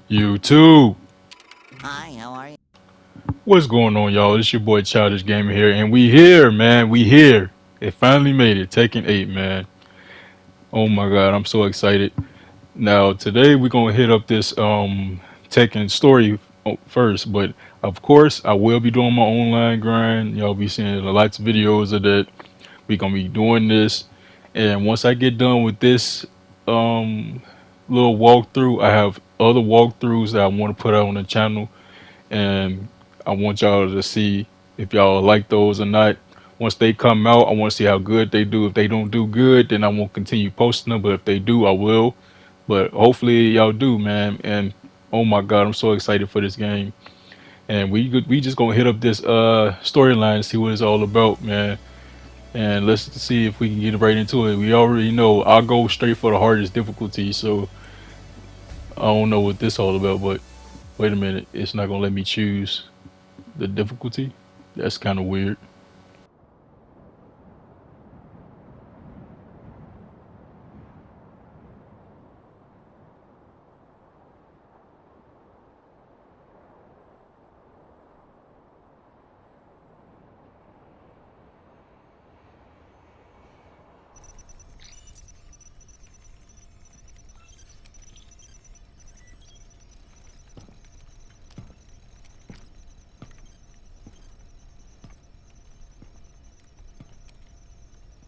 You too. Hi, how are you? What's going on, y'all? It's your boy Childish Gamer here, and we here, man. We here. It finally made it. Tekken 8, man. Oh my god, I'm so excited. Now today we're gonna hit up this Tekken story first, but of course I will be doing my online grind. Y'all be seeing lots of videos of that. We gonna be doing this, and once I get done with this um little walkthrough, I have other walkthroughs that I want to put out on the channel, and I want y'all to see if y'all like those or not. Once they come out, I want to see how good they do. If they don't do good, then I won't continue posting them. But if they do, I will. But hopefully y'all do, man. And oh my god, I'm so excited for this game. And we just gonna hit up this storyline and see what it's all about, man. And let's see if we can get right into it. We already know I'll go straight for the hardest difficulty, so I don't know what this all about. But wait a minute, it's not gonna let me choose the difficulty. That's kind of weird.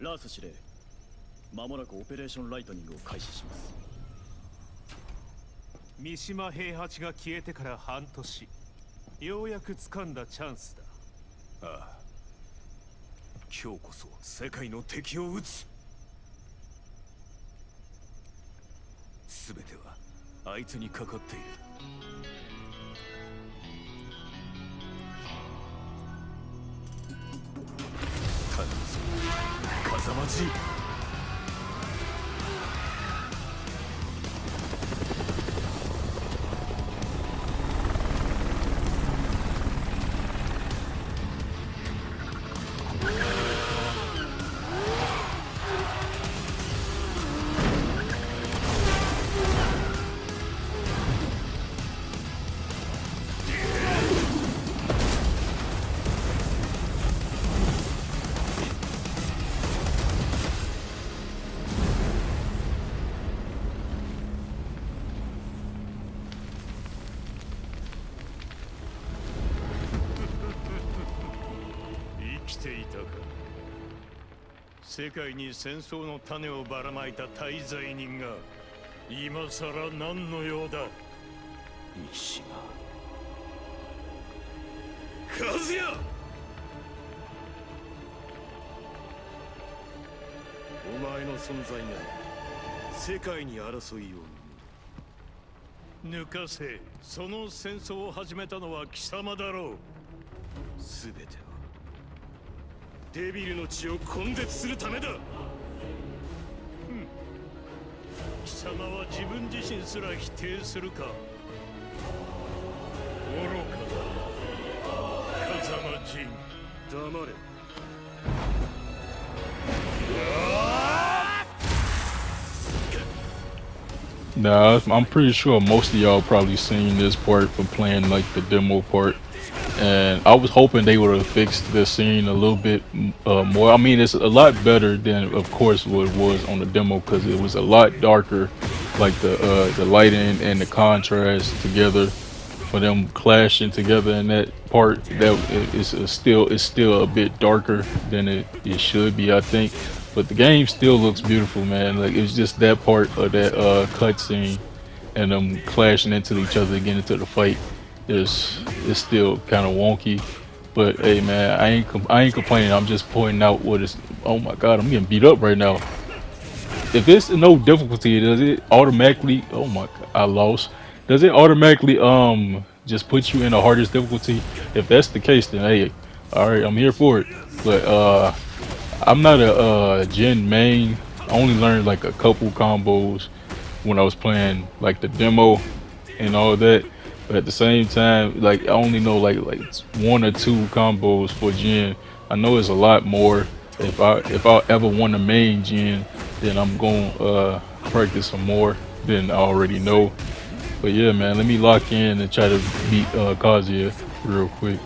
ラース司令、まもなくオペレーションライトニングを開始します。三島平八が消えてから半年、ようやく掴んだチャンスだ。ああ、今日こそ世界の敵を撃つ。全てはあいつにかかっている。頼むぞ、風間じ。生きていたか。世界に戦争の種をばらまいた大罪人が今さら何の用だ。三島和也、お前の存在が世界に争いを抜かせ。その戦争を始めたのは貴様だろう。全てはデビルの血を根絶するためだ。貴様は自分自身すら否定するか。愚かだ。風間陣、黙れ。Now, I'm pretty sure most of y'all probably seen this part from playing like the demo part, and I was hoping they would have fixed the scene a little bit more. I mean, it's a lot better than, of course, what it was on the demo because it was a lot darker, like the lighting and the contrast together for them clashing together in that part. That is still a bit darker than it should be, I think. But the game still looks beautiful, man. Like it's just that part of that cutscene and them clashing into each other, getting into the fight is still kind of wonky. But hey, man, I ain't complaining. I'm just pointing out what is. Oh my God, I'm getting beat up right now. If it's no difficulty, does it automatically? Oh my God, I lost. Does it automatically just put you in the hardest difficulty? If that's the case, then hey, all right, I'm here for it. But I'm not a Gen main. I only learned like a couple combos when I was playing like the demo and all that. But at the same time, like I only know like one or two combos for Gen. I know it's a lot more. If I ever want a main Gen, then I'm gonna practice some more than I already know. But yeah, man, let me lock in and try to beat Kazuya real quick.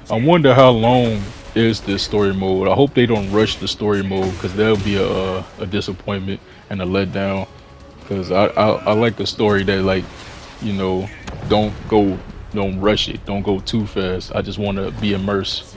I wonder how long is this story mode. I hope they don't rush the story mode because that'll be a disappointment and a letdown. Because I like a story that like, you know, don't go don't rush it, don't go too fast. I just want to be immersed.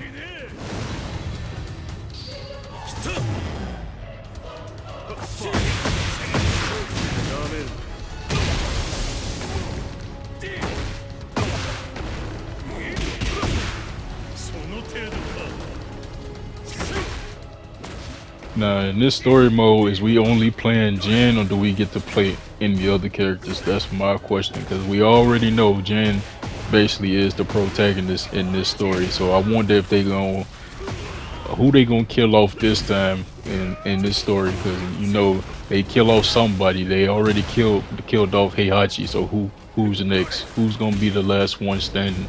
Now, in this story mode, is we only playing Jin or do we get to play any other characters? That's my question, because we already know Jin basically is the protagonist in this story. So I wonder if they gonna who they gonna kill off this time in this story, because you know they kill off somebody. They already killed off Heihachi. So who's next? Who's gonna be the last one standing?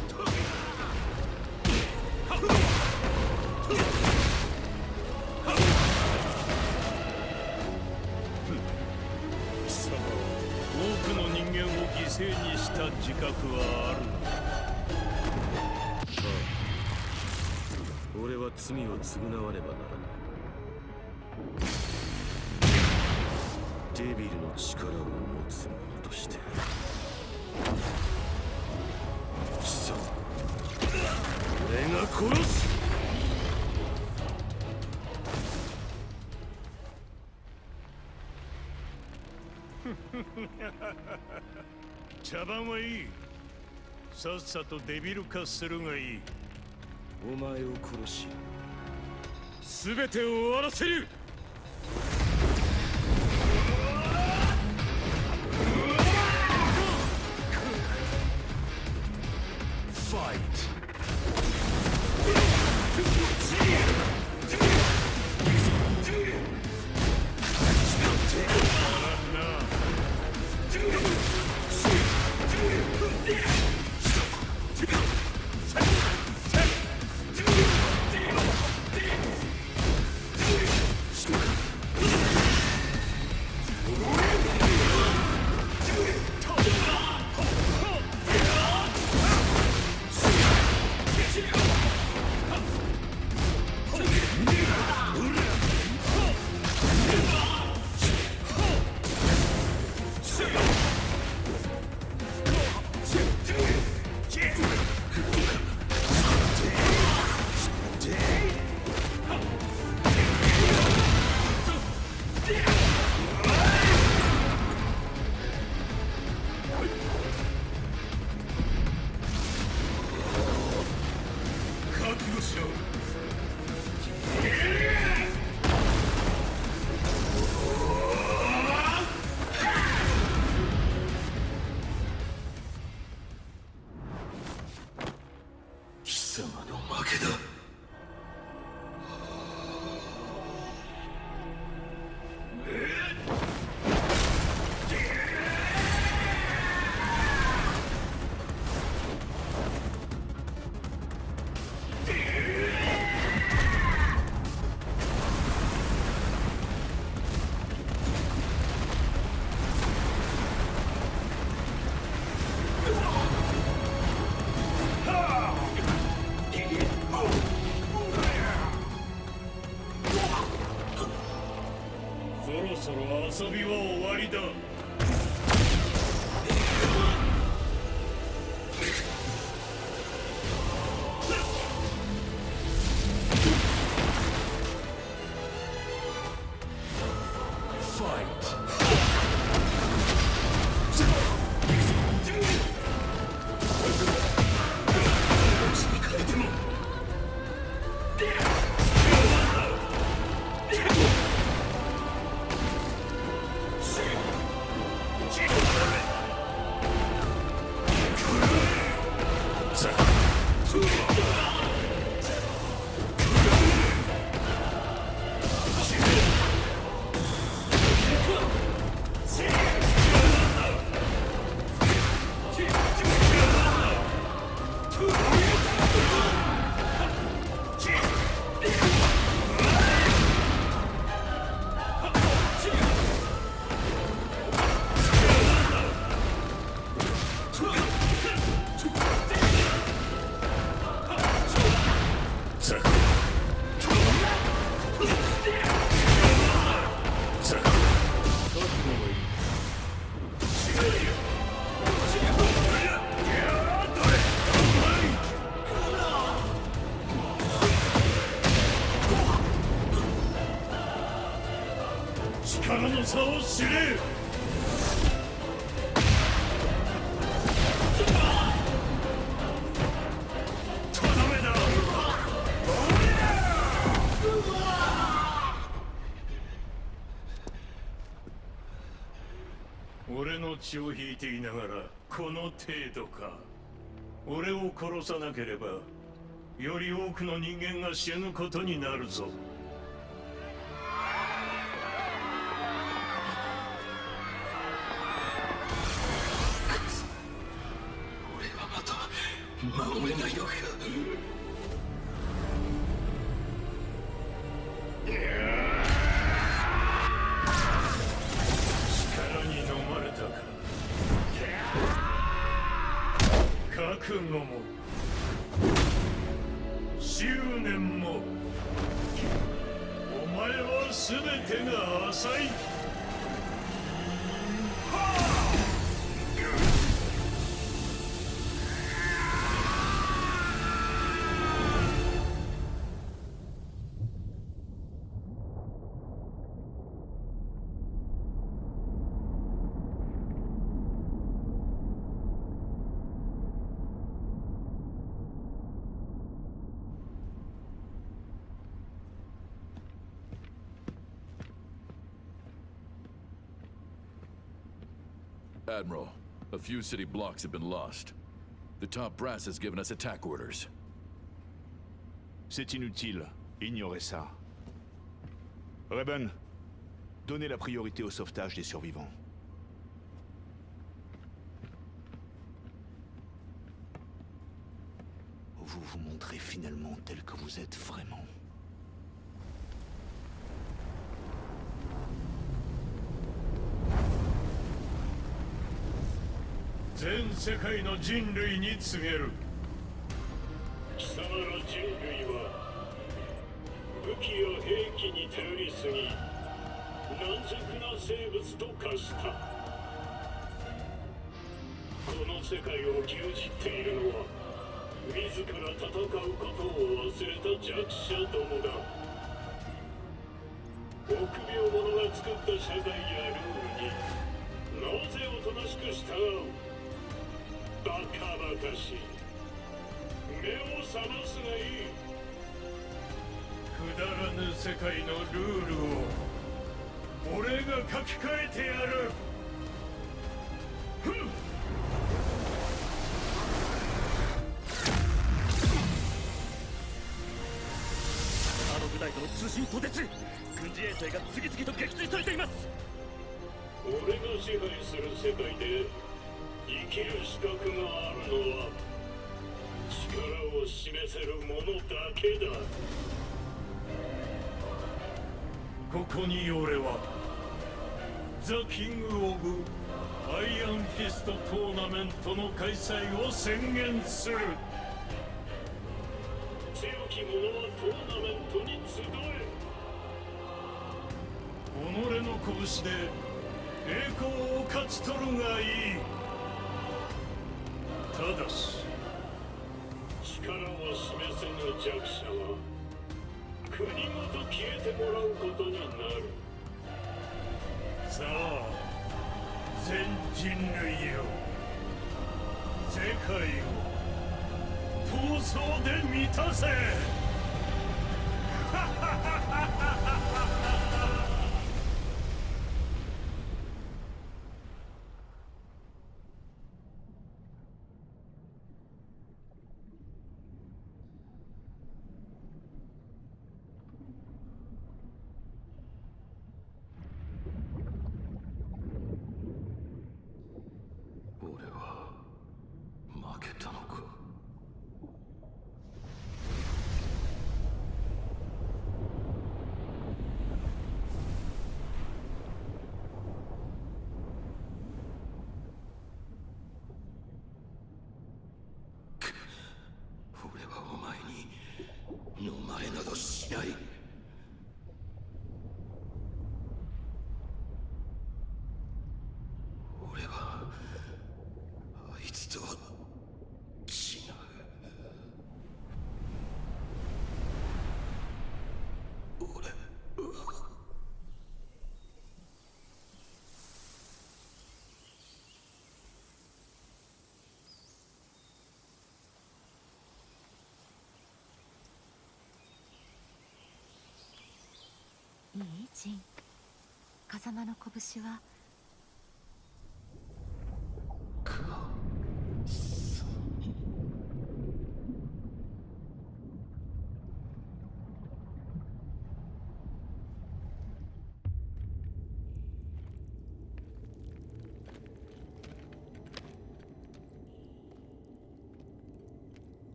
多くの人間を犠牲にした自覚はあるのか。俺は罪を償わねばならない。デビルの力を持つ者として。貴様、俺が殺す。茶番はいい。さっさとデビル化するがいい。お前を殺し、全てを終わらせる。ファイト。貴様の負けだ。そろそろ遊びは終わりだ。ファイト。力の差を知れ。とどめだ。俺の血を引いていながらこの程度か。俺を殺さなければより多くの人間が死ぬことになるぞ。俺はまた守れないのか。力に飲まれたか。覚悟も執念もお前は全てが浅い。Admiral, a few city blocks have been lost. The top brass has given us attack orders. C'est inutile. Ignorez ça. Reben, donnez la priorité au sauvetage des survivants. Vous vous montrez finalement tel que vous êtes vraiment. 全世界の人類に告げる。貴様ら人類は武器や兵器に頼りすぎ軟弱な生物と化した。この世界を牛耳っているのは自ら戦うことを忘れた弱者どもだ。臆病者が作った社会やルールになぜおとなしく従う。バカバカしい。目を覚ますがいい。くだらぬ世界のルールを俺が書き換えてやる。ふん。あの部隊との通信途絶。軍事衛星が次々と撃墜されています。俺が支配する世界で生きる資格があるのは力を示せる者だけだ。ここに俺はザ・キング・オブ・アイアンフィストトーナメントの開催を宣言する。強き者はトーナメントに集え。己の拳で栄光を勝ち取るがいい。ただし力を示せぬ弱者は国ごと消えてもらうことになる。さあ全人類よ、世界を闘争で満たせ。俺は負けたのか。俺はお前に飲まれなどしない。俺はあいつとは違う。俺は人風間の拳は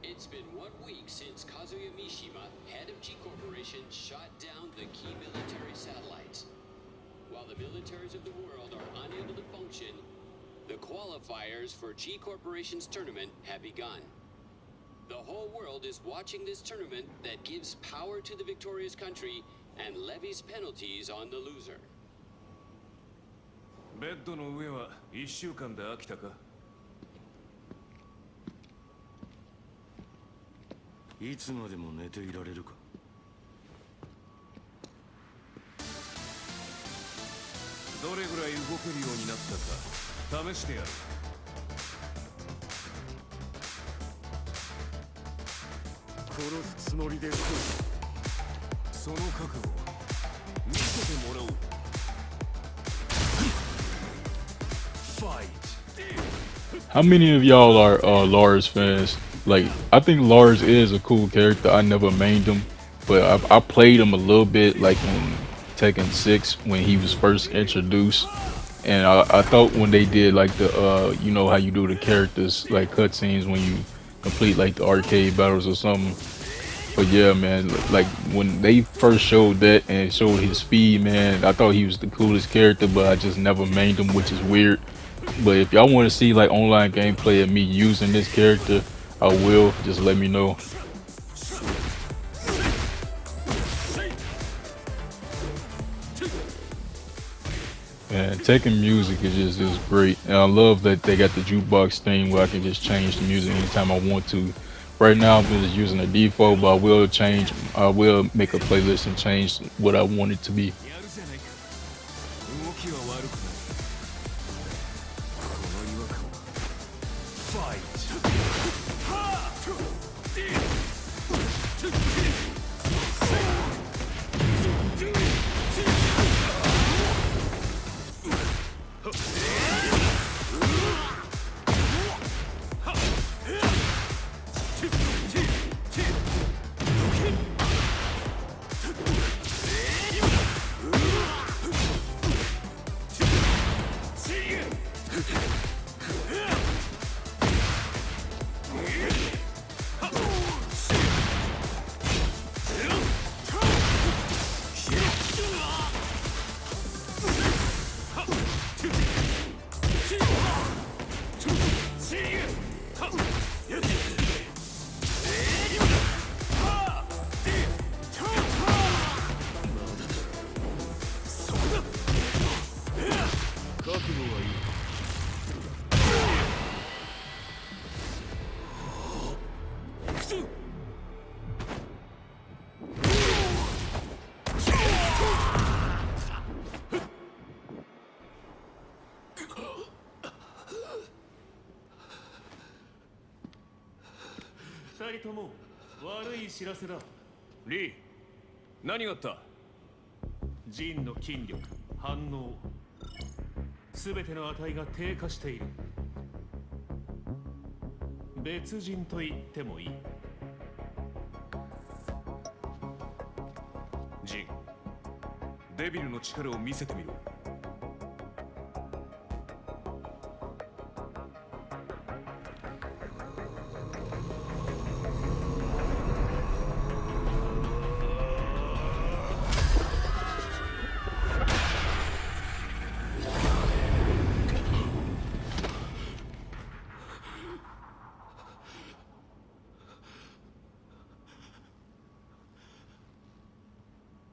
It's been 1 week since Kazuya Mishima, head of G Corporation, shot down the key military satellites. While the militaries of the world are unable to function, the qualifiers for G Corporation's tournament have begun. The whole world is watching this tournament that gives power to the victorious country and levies penalties on the loser. ベッドの上は1週間で飽きたか？いつまでも寝ていられるか？どれぐらい動けるようになったか試してやる。殺すつもりで来る。その覚悟見せてもらおう。How many of y'all are Lars fans? Like, I think Lars is a cool character. I never mained him, but I played him a little bit, like in Tekken 6 when he was first introduced. And I thought when they did like the you know how you do the characters like cutscenes when you complete like the arcade battles or something. But yeah, man, like when they first showed that and showed his speed, man, I thought he was the coolest character, but I just never mained him, which is weird. But if y'all want to see like online gameplay of me using this character, I will. Just let me know. Man, Tekken music is just great, and I love that they got the jukebox thing where I can just change the music anytime I want to. Right now, I'm just using the default, but I will make a playlist and change what I want it to be. す。二人とも悪い知らせだ。リー、何があった？ジンの筋力、反応、すべての値が低下している。別人と言ってもいい。ジン、デビルの力を見せてみろ。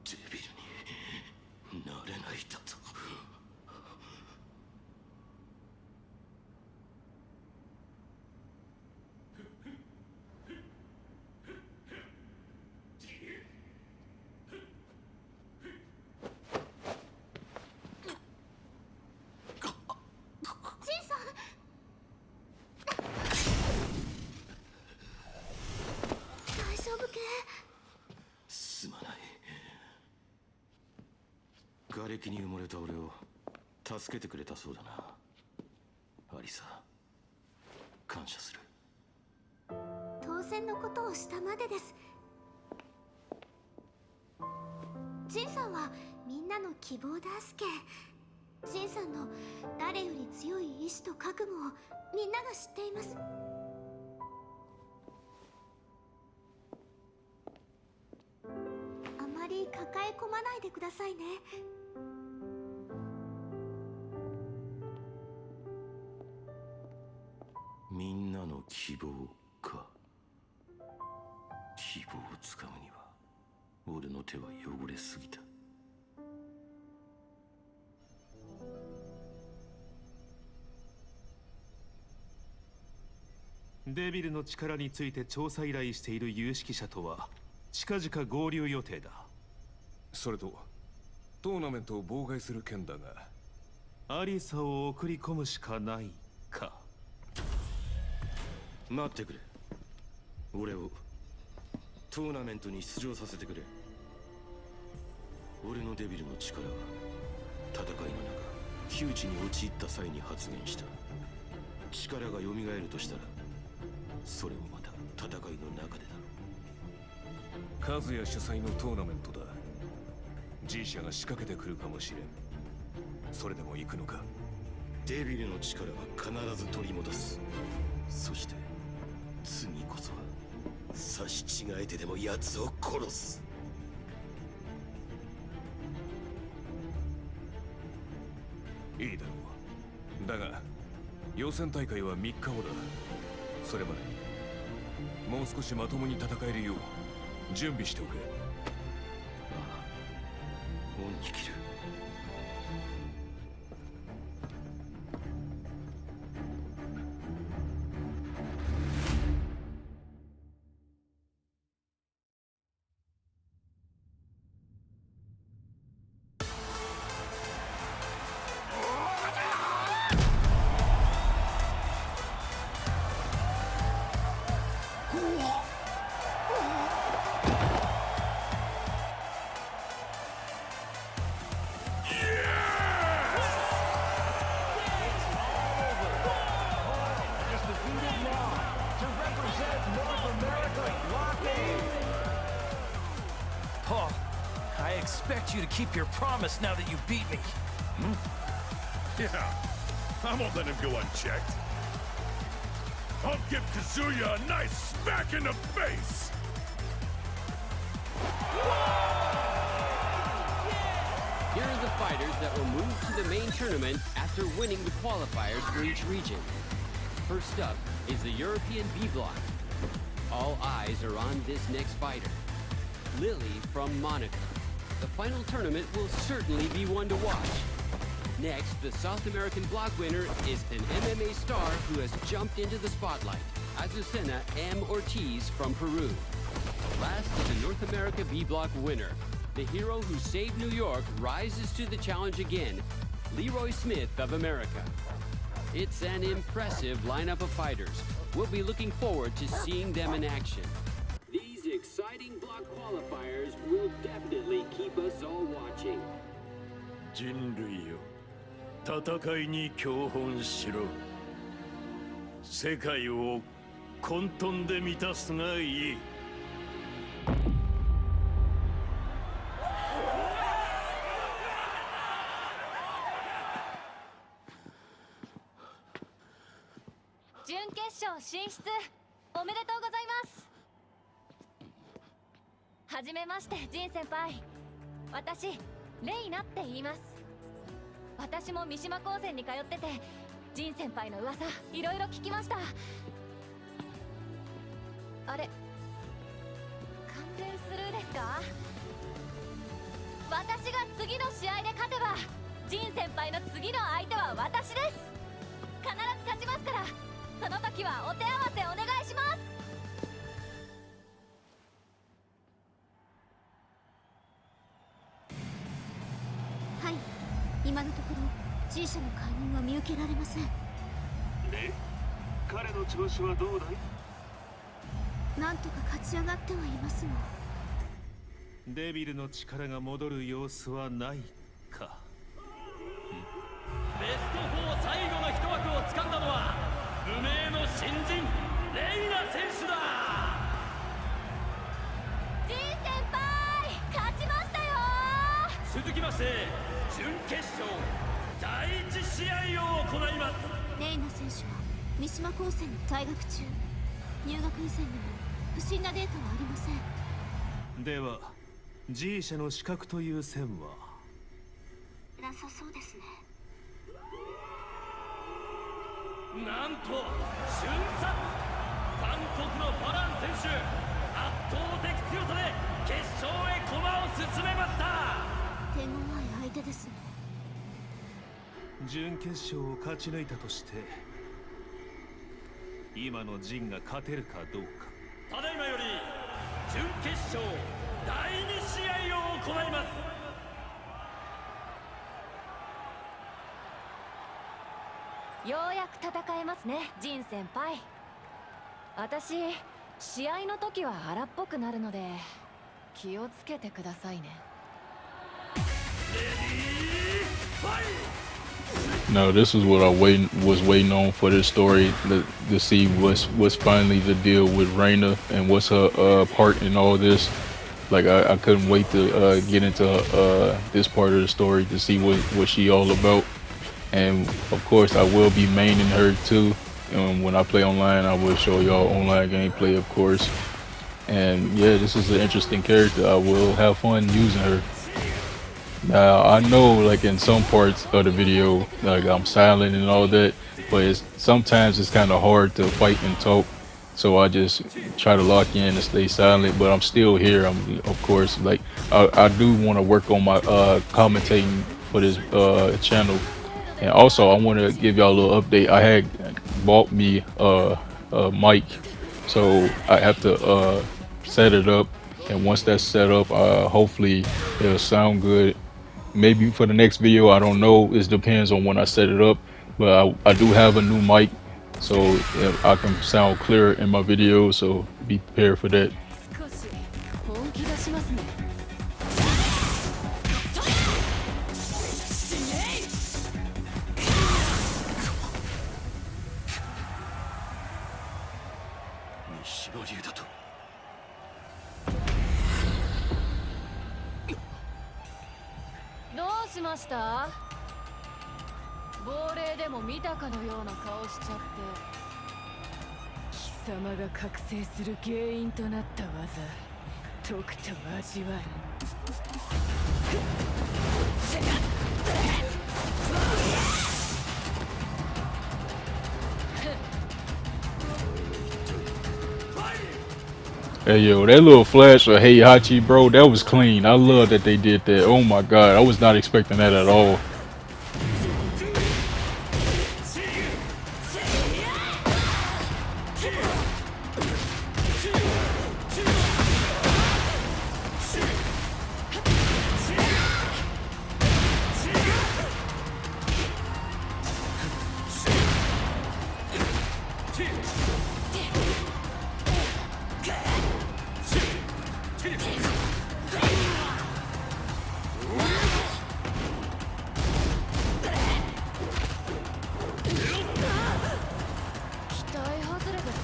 デビルになれないだと。ジンさん。大丈夫け？すまない。瓦礫に埋もれた俺を助けてくれたそうだな、アリサ。感謝する。当然のことをしたまでです。ジンさんはみんなの希望だすけ。ジンさんの誰より強い意志と覚悟をみんなが知っています。あまり抱え込まないでくださいね。みんなの希望か。希望をつかむには俺の手は汚れすぎた。デビルの力について調査依頼している有識者とは近々合流予定だ。それとトーナメントを妨害する件だが、アリサを送り込むしかないか。待ってくれ。俺をトーナメントに出場させてくれ。俺のデビルの力は戦いの中窮地に陥った際に発現した。力が蘇るとしたらそれもまた戦いの中でだろう。カズヤ主催のトーナメントだ。G 社が仕掛けてくるかもしれん。それでも行くのか。デビルの力は必ず取り戻す。そして次こそは刺し違えてでも奴を殺す。いいだろう。だが予選大会は3日後だ。それまでもう少しまともに戦えるよう準備しておけ。ああ、恩に着る。Paul, I expect you to keep your promise now that you beat me. Yeah, I won't let him go unchecked. I'll give Kazuya a nice smack in the face! Here are the fighters that will move to the main tournament after winning the qualifiers for each region. First up is the European B block. All eyes are on this next fighter, Lily from Monaco. The final tournament will certainly be one to watch. Next, the South American block winner is an MMA star who has jumped into the spotlight. Azucena M. Ortiz from Peru. Last is the North America B Block winner. The hero who saved New York rises to the challenge again, Leroy Smith of America. It's an impressive lineup of fighters. We'll be looking forward to seeing them in action. These exciting block qualifiers will definitely keep us all watching. 人類よ、戦いに教本しろ。世界を混沌で満たすがいい。準決勝進出おめでとうございます。はじめまして、ジン先輩。私レイナって言います。私も三島高専に通ってて、ジン先輩の噂いろいろ聞きました。あれ、完全スルーですか？私が次の試合で勝てば、ジン先輩の次の相手は私です。必ず勝ちますから、その時はお手合わせお願いします。はい、今のところ G 社の介入は見受けられません。で、彼の調子はどうだい？なんとか勝ち上がってはいますが。デビルの力が戻る様子はないか。ベスト4最後の一枠を掴んだのは無名の新人レイナ選手だ。 G 先輩勝ちましたよ。続きまして準決勝第1試合を行います。レイナ選手は三島高専に在学中。入学以前にも不審なデータはありません。では G 社の資格という線はなさそうですね。なんと瞬殺、韓国のファラン選手、圧倒的強さで決勝へ駒を進めました。手強い相手ですね。準決勝を勝ち抜いたとして今のジンが勝てるかどうか。ただいまより準決勝第2試合を行います。ようやく戦えますね、ジン先輩。私試合の時は荒っぽくなるので気をつけてくださいね。No, this is what I was waiting on for this story to see what's finally the deal with Reina and what's her part in all this. Like I couldn't wait to get into this part of the story to see what she all about. And of course, I will be maining her too. When I play online, I will show y'all online gameplay, of course. And yeah, this is an interesting character. I will have fun using her. Now I know, like in some parts of the video, like I'm silent and all that, but sometimes it's kind of hard to fight and talk. So I just try to lock in and stay silent. But I'm still here. I'm, of course, like I do want to work on my commentating for this channel. And also, I want to give y'all a little update. I had bought me a mic, so I have to set it up. And once that's set up, hopefully it'll sound good. Maybe for the next video, I don't know. It depends on when I set it up. But I do have a new mic, so I can sound clearer in my videos. So be prepared for that. どうしました？亡霊でも見たかのような顔しちゃって。貴様が覚醒する原因となった技、とくと味わい。Hey yo, that little flash of Hey Hachi, bro, that was clean. I love that they did that. Oh my god, I was not expecting that at all. 期待外れです。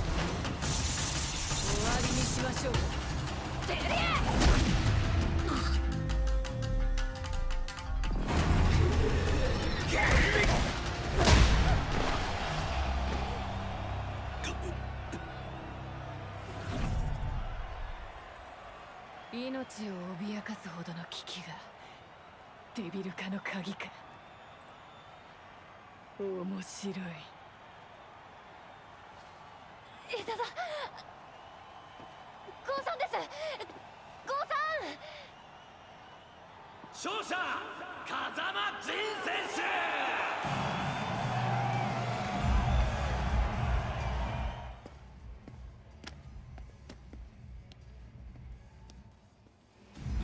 終わりにしましょう。てりゃ命を脅かすほどの危機がデビル化の鍵か。面白い。枝だ。ゴーさんです。ゴーさん。勝者風間仁選手。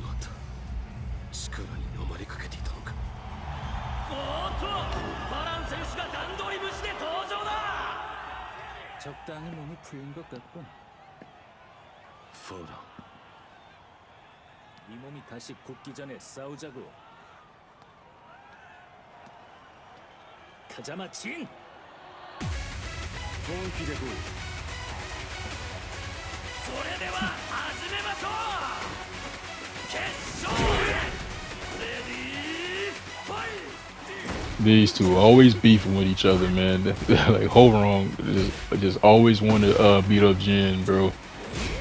また力に飲まれかけていたのか。おーっとバラン選手が段取り無視で登場だ。 적당히 몸이 풀린 것 같군. ファーラン 이 몸이 다시 굳기 전에 싸우자고. 가자마 진! 本気で来い。それでは始めましょう。決勝へ。レディーファイト。 These two always beefing with each other, man. Like Ho-Rong just always want to beat up Jin, bro.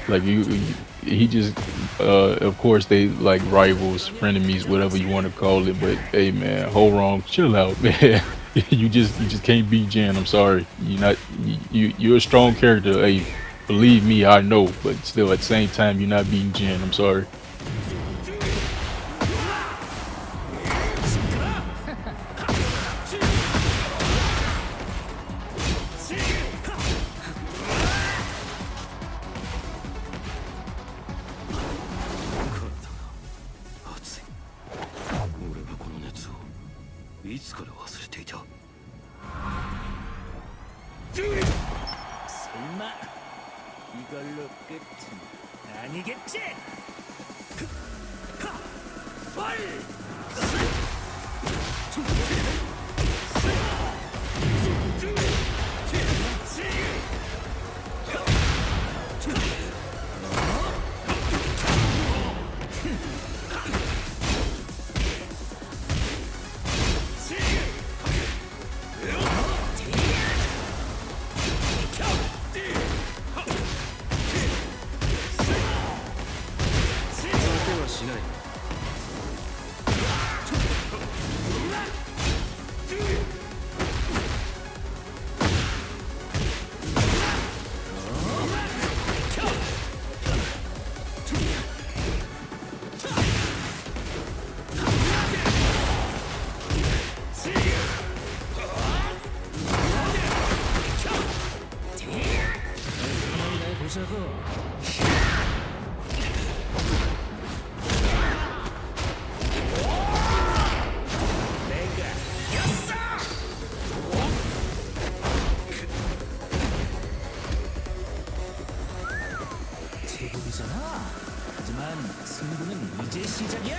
Like he just of course they like rivals, frenemies, whatever you want to call it. But hey, man, Ho-Rong, chill out, man. you just can't beat Jin. I'm sorry, you're a strong character. Hey, believe me, I know. But still, at the same time, you're not beating Jin. I'm sorry. 설마 이걸로 끝은 아니겠지? 제법이잖아. 하지만 승부는 이제 시작이야.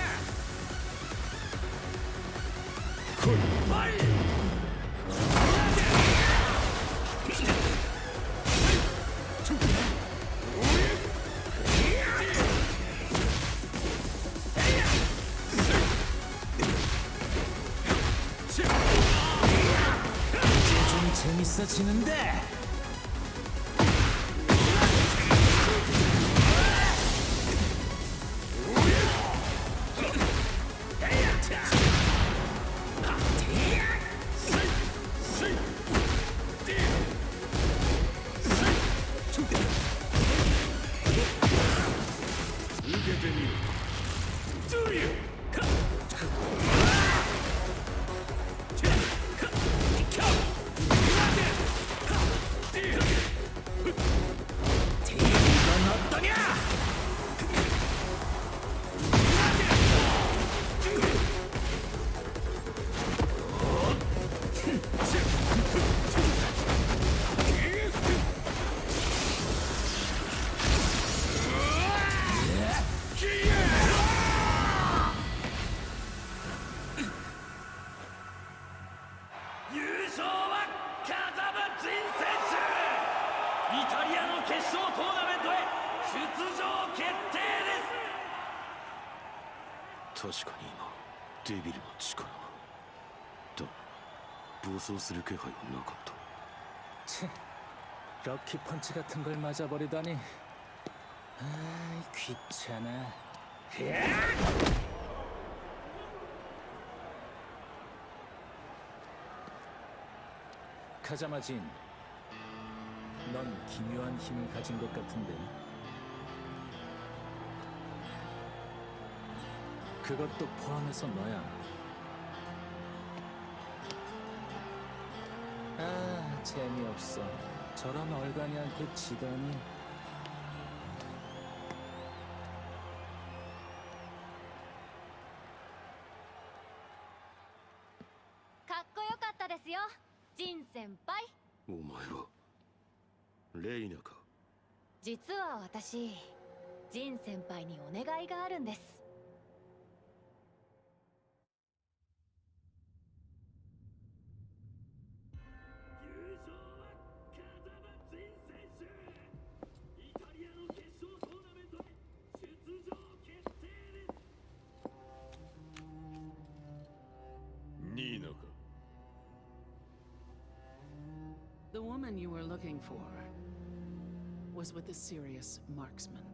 이제 좀 재밌어지는데. 確かに今デビルの力がだ暴走する気配はなかった。 럭키 펀치 같은 걸 맞아버리다니. 아, 귀찮아. 가자마진, 넌 기묘한 힘을 가진 것 같은데. 그것도 포함해서 너야. 아, 재미없어. 저런 얼간이한테 지다니. 진先輩。お前はレイナか。実は私、ジン先輩にお願いがあるんです。The woman you were looking for was with a serious marksman.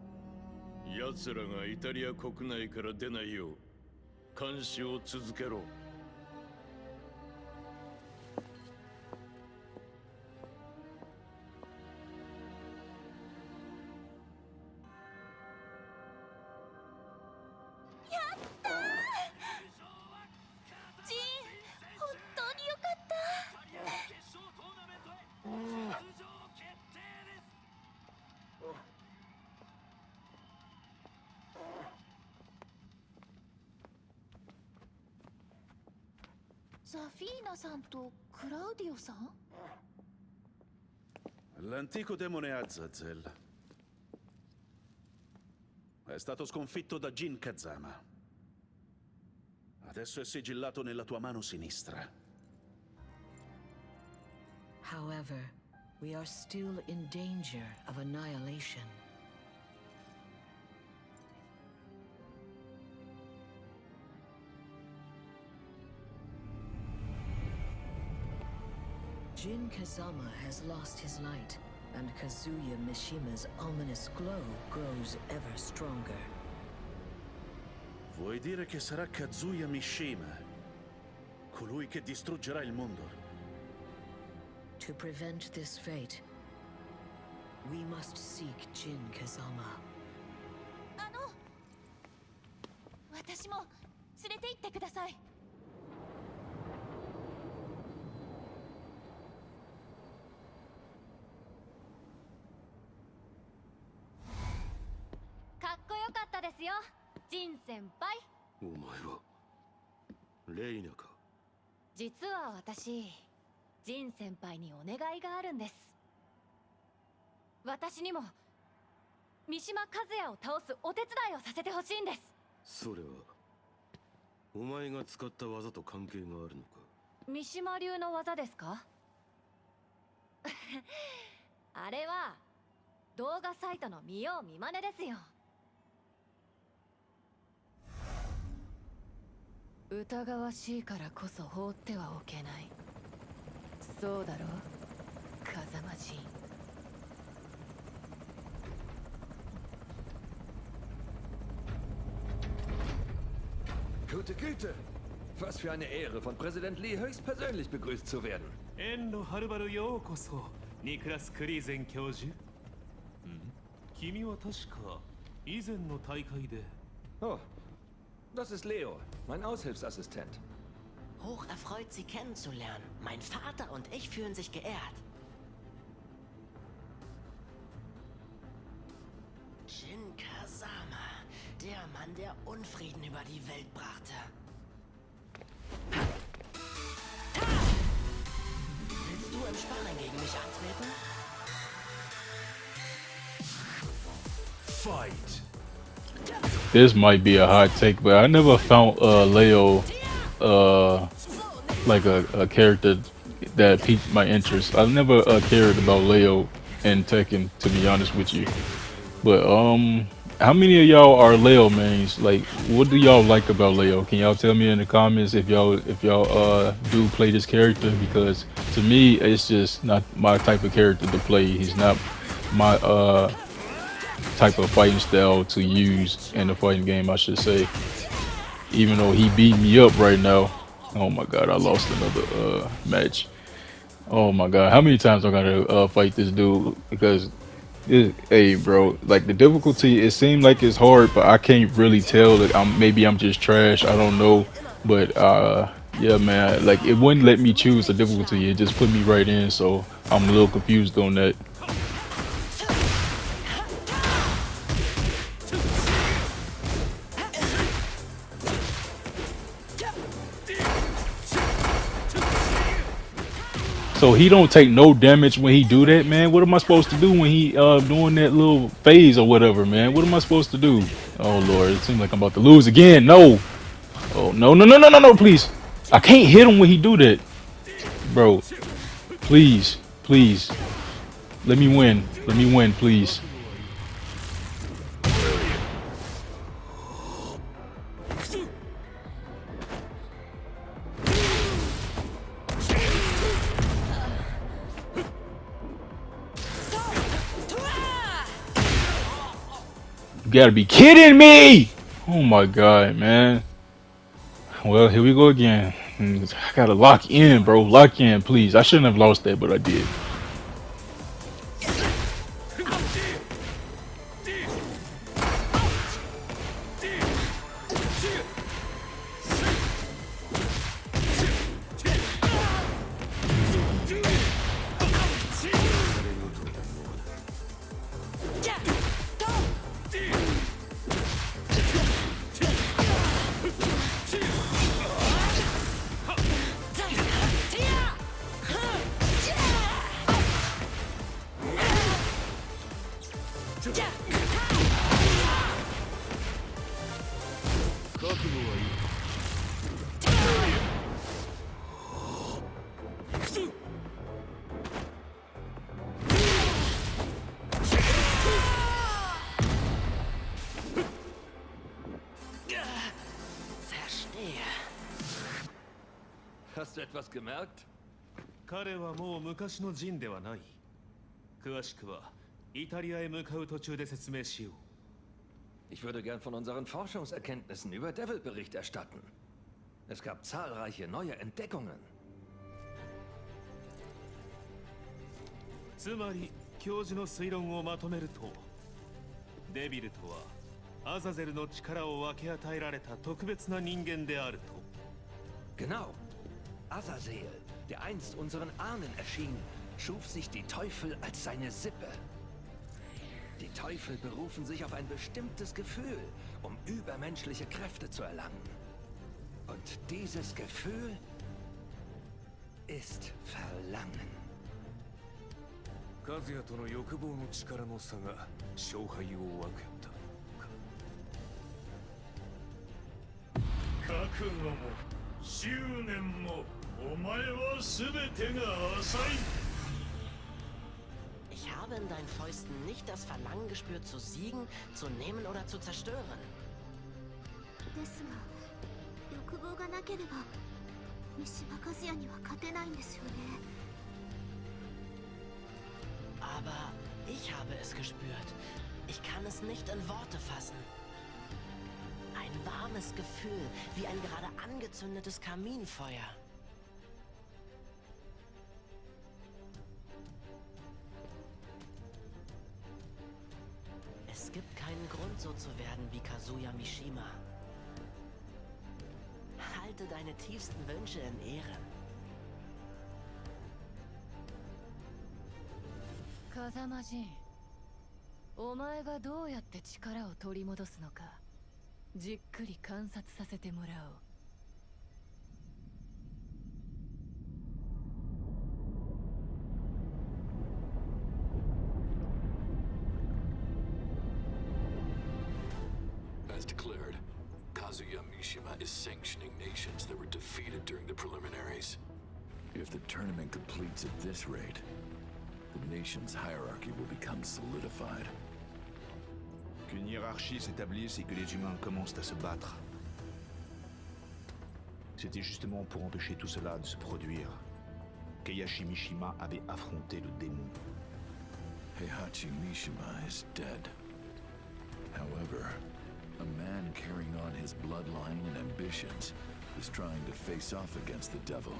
奴らがイタリア国内から出ないよう監視を続けろ。ザフィーナさんとクラウディオさん L'antico demone Azazel è stato sconfitto da Jin Kazama. Adesso è sigillato nella tua mano sinistra. However, we are still in danger of annihilation. Jin Kazama has lost his light, and Kazuya Mishima's ominous glow grows ever stronger. Vuoi dire che sarà Kazuya Mishima, colui che distruggerà il mondo? To prevent this fate, we must seek Jin Kazama. 私も連れて行ってください。かっこよかったですよ、ジン先輩。お前はレイナか。実は私、ジン先輩にお願いがあるんです。私にも三島和也を倒すお手伝いをさせてほしいんです。それはお前が使った技と関係があるのか。三島流の技ですか？あれは動画サイトの見よう見まねですよ。疑わしいからこそ放ってはおけない。そうだろう、風間陣。Gute Güte! Was für eine Ehre, von Präsident Lee höchstpersönlich begrüßt zu werden. 遠路はるばるようこそ、ニクラス・クリーゼン教授。君は確か以前の大会で。Oh, das ist Leo, mein Aushilfsassistent. Hoch erfreut, Sie kennenzulernen. Mein Vater und ich fühlen sich geehrt. Jin Kazama, der Mann, der Unfrieden über die Welt brachte. Willst du im Sparring gegen mich antreten? Fight! This might be a hot take, but I never found Leo like a character that piqued my interest. I never cared about Leo in Tekken, to be honest with you. But How many of y'all are Leo mains? Like, what do y'all like about Leo? Can y'all tell me in the comments if y'all do play this character? Because to me, it's just not my type of character to play. He's not my type of fighting style to use in a fighting game, I should say. Even though he beat me up right now. Oh my god, I lost another match. Oh my god, how many times I gotta fight this dude? Because hey, bro, like the difficulty, it seemed like it's hard, but I can't really tell that I'm just trash. I don't know, but yeah, man, like it wouldn't let me choose the difficulty. It just put me right in, so I'm a little confused on that. So he don't take no damage when he do that, man. What am I supposed to do when he doing that little phase or whatever, man? What am I supposed to do? Oh lord, it seems like I'm about to lose again. No. Oh no, no, no, no, no, no, please. I can't hit him when he do that. Bro, please, please. Let me win. Let me win, please. You gotta be kidding me! Oh my god, man. Well, here we go again. I gotta lock in, bro. Lock in, please. I shouldn't have lost that, but I did. Hast du etwas gemerkt? 彼はもう昔のジンではない。詳しくはイタリアへ向かう途中で説明しよう。Ich würde gern von unseren Forschungserkenntnissen über Devil Bericht erstatten. Es gab zahlreiche neue Entdeckungen. つまり教授の推論をまとめると、デビルとはアザゼルの力を分け与えられた特別な人間であると。Genau. Azazel, der einst unseren Ahnen erschien, schuf sich die Teufel als seine Sippe. Die Teufel berufen sich auf ein bestimmtes Gefühl, um übermenschliche Kräfte zu erlangen. Und dieses Gefühl ist Verlangen. 和也との欲望の力の差が勝敗を分けた。覚悟も執念もお前は全てが浅い。Ich habe in deinen Fäusten nicht das Verlangen gespürt, zu siegen, zu nehmen oder zu zerstören. ですが、欲望がなければ三島和也には勝てないんですよね。Aber ich habe es gespürt. Ich kann es nicht in Worte fassen. Ein warmes Gefühl, wie ein gerade angezündetes Kaminfeuer. Es gibt keinen Grund, so zu werden wie Kazuya Mishima. Halte deine tiefsten Wünsche in Ehren. 風間仁、お前がどうやって力を取り戻すのか、じっくり観察させてもらおう。As declared, Kazuya Mishima is sanctioning nations that were defeated during the preliminaries. If the tournament completes at this rate, the nation's hierarchy will become solidified. Qu'une hiérarchie s'établisse et que les humains commencent à se battre. C'était justement pour empêcher tout cela de se produire qu'Eihachi Mishima avait affronté le démon. Heihachi Mishima is dead. However, a man carrying on his bloodline and ambitions is trying to face off against the devil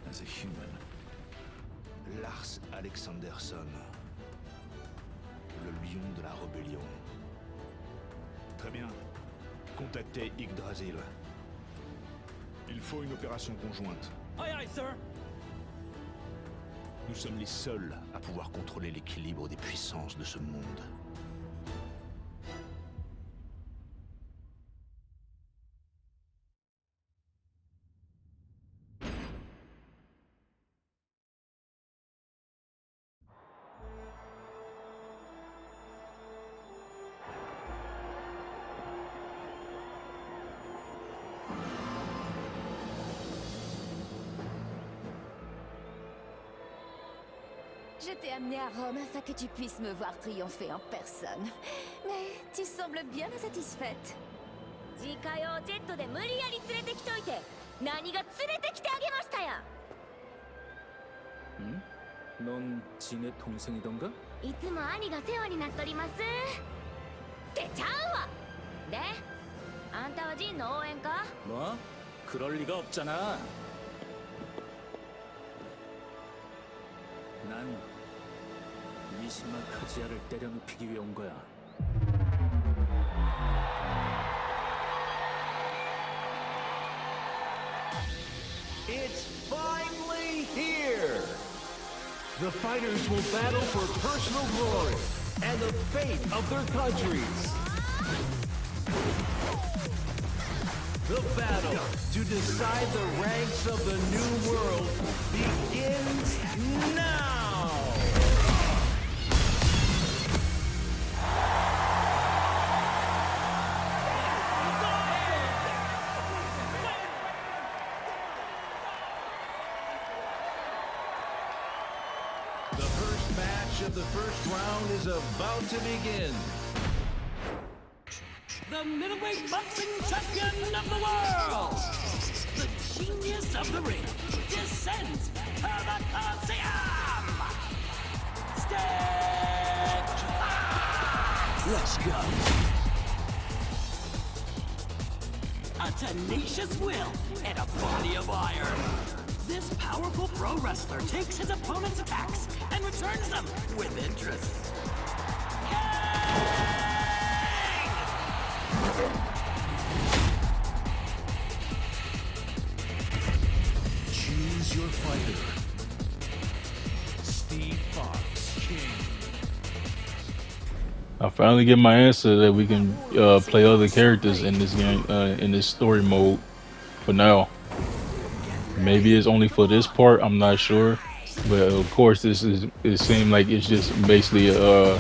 as a human. Lars Alexanderson, le lion de la rébellion. Très bien. Contactez Yggdrasil. Il faut une opération conjointe. Aye aye, sir. Nous sommes les seuls à pouvoir contrôler l'équilibre des puissances de ce monde. Je t'ai amené à Rome afin que tu puisses me voir triompher en personne. Mais tu sembles bien insatisfaite. 自家用ジェットで無理やり連れてきといて何が連れてきてあげましたや 응? 넌 진의 동생이던가? いつも兄が世話になっとりますってちゃうわであんたはジンの応援か 뭐? 그럴 리가 없잖아. 난 미시마 카즈야를 때려눕히기 위해 온 거야. It's finally here! The fighters will battle for personal glory and the fate of their countries. The battle to decide the ranks of the new world begins now! The first match of the first round is about to begin. The middleweight boxing champion of the world, the genius of the ring, descends to the Coliseum! Stage! Let's go! A tenacious will and a body of iron. This powerful pro wrestler takes his opponent's attacks and returns them with interest. Choose your fighter. Steve Fox, King. I finally get my answer that we can play other characters in this game, in this story mode. For now, maybe it's only for this part. I'm not sure, but of course, it seemed like it's just basically a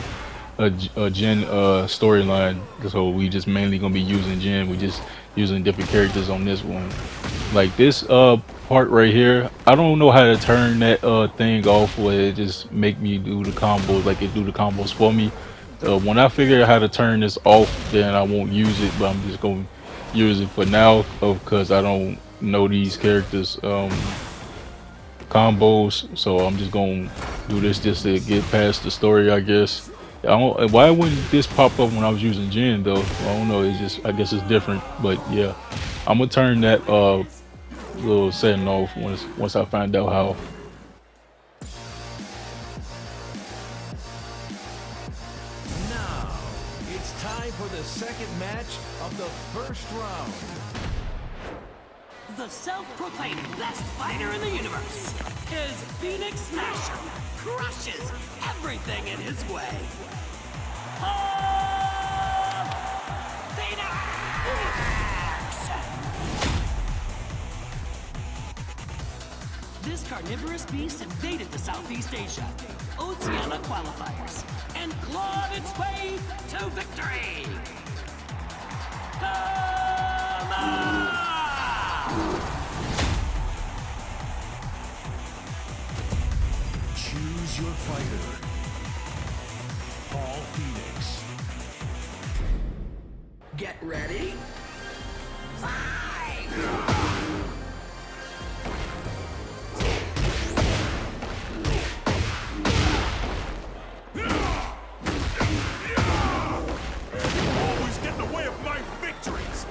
Jin storyline. So we just mainly gonna be using Jin. We just using different characters on this one. Like this part right here, I don't know how to turn that thing off where it just make me do the combos like it do the combos for me. When I figure out how to turn this off, then I won't use it, but I'm just gonna use it for now because I don't know these characters combos, so I'm just gonna do this just to get past the story, I guess. I don't, why wouldn't this pop up when I was using Jin though? I don't know, it's just, I guess it's different, but yeah, I'm gonna turn that little setting off once I find out how. Now, it's time for the second match of the first round. The self-proclaimed best fighter in the universe is Phoenix Smasher, crushes everything in his way. Phoenix! This carnivorous beast invaded the Southeast Asia, Oceania qualifiers, and clawed its way to victory. Come on! Choose your fighter. Paul Phoenix. Get ready. Fight! Always get in the way of my victories!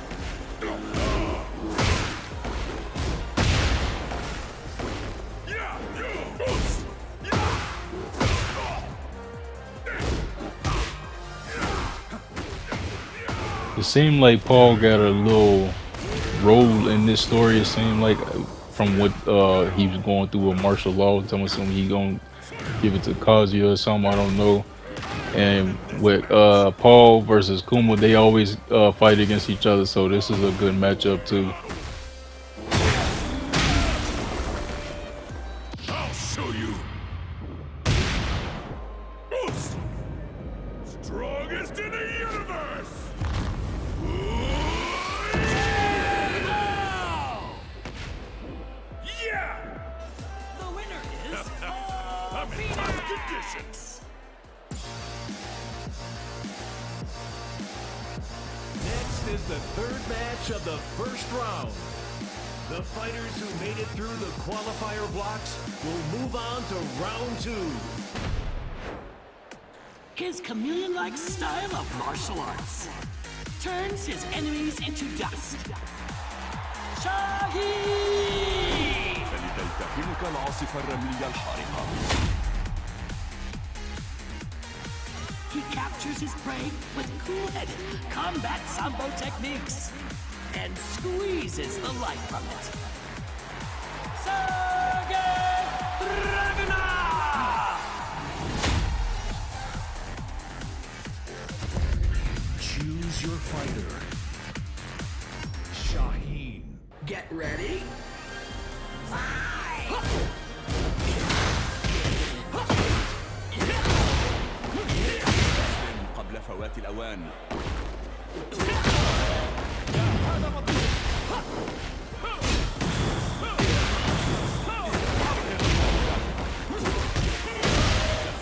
It seemed like Paul got a little role in this story. It seemed like from what he was going through with martial law, telling something he gonna give it to Kazuya or something. I don't know. And with Paul versus Kuma, they always fight against each other, so this is a good matchup too. I'll show you! Strongest in the universe! Yeah! The winner is I'm in prime condition! Next is the third match of the first round. The fighters who made it through the qualifier blocks will move on to round 2. His chameleon-like style of martial arts turns his enemies into dust. Shaheen! فلذا تهمك العاصفة الرملية الحارقة. He captures his prey with cool-headed combat sambo techniques and squeezes the life from it. Sergei Dragunov! Choose your fighter. Shaheen. Get ready. Fight! قبل فوات الأوان.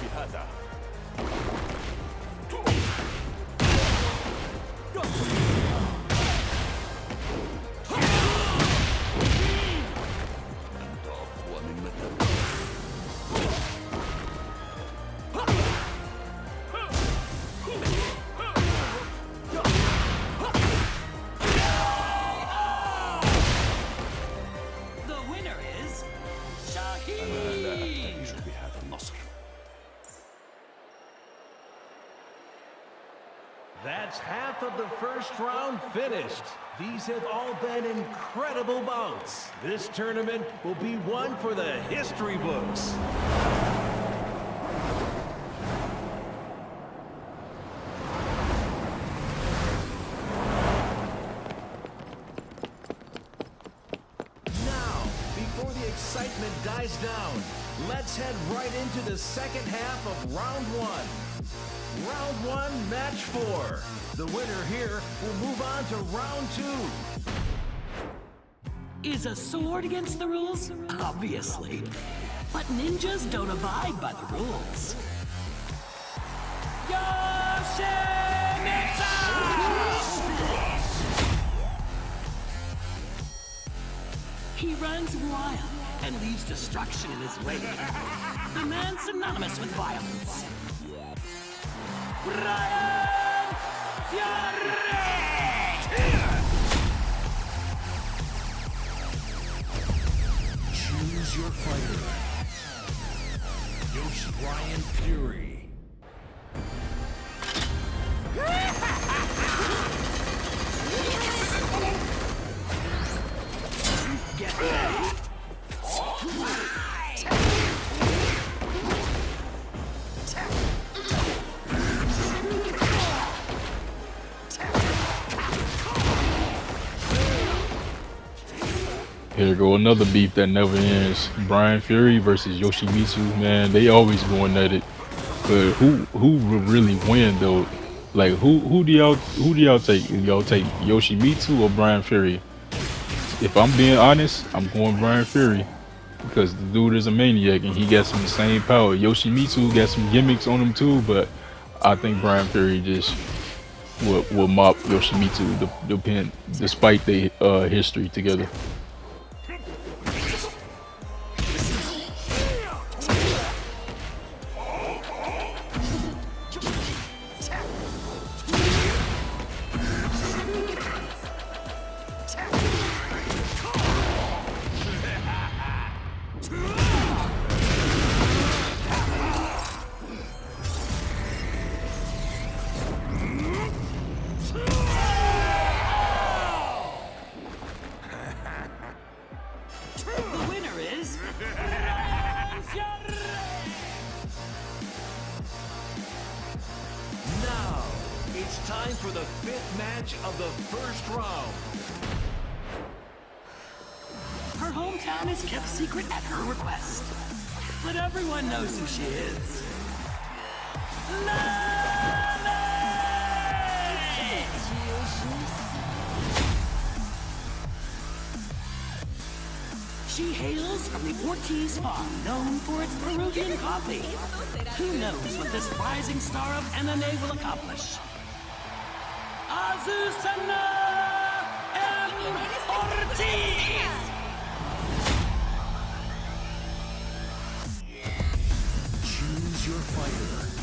في هذا. أنت أقوى مما تبدو. The winner is أنا لا Shaheen! أحتاج بهذا النصر. That's half of the first round finished. These have all been incredible bouts. This tournament will be one for the history books. Now, before the excitement dies down, let's head right into the second half of round 1. Round 1, match 4. The winner here will move on to round 2. Is a sword against the rules? Obviously. But ninjas don't abide by the rules. Yoshimitsu! He runs wild and leaves destruction in his wake. The man synonymous with violence. Brian Fury! Choose your fighter. Brian Fury. Get ready. Here go another beef that never ends. Brian Fury versus Yoshimitsu. Man, they always going at it. But who will really win though? Like who do y'all take? Do y'all take Yoshimitsu or Brian Fury? If I'm being honest, I'm going Brian Fury because the dude is a maniac and he got some of the same power. Yoshimitsu got some gimmicks on him too, but I think Brian Fury just will mop Yoshimitsu, despite their history together. The winner is... Now, it's time for the 5th match of the first round. Her hometown is kept secret at her request. But everyone knows who she is. She hails from the Ortiz farm, known for its Peruvian coffee. Who knows what this rising star of MMA will accomplish? Azucena M. Ortiz! Choose your fighter.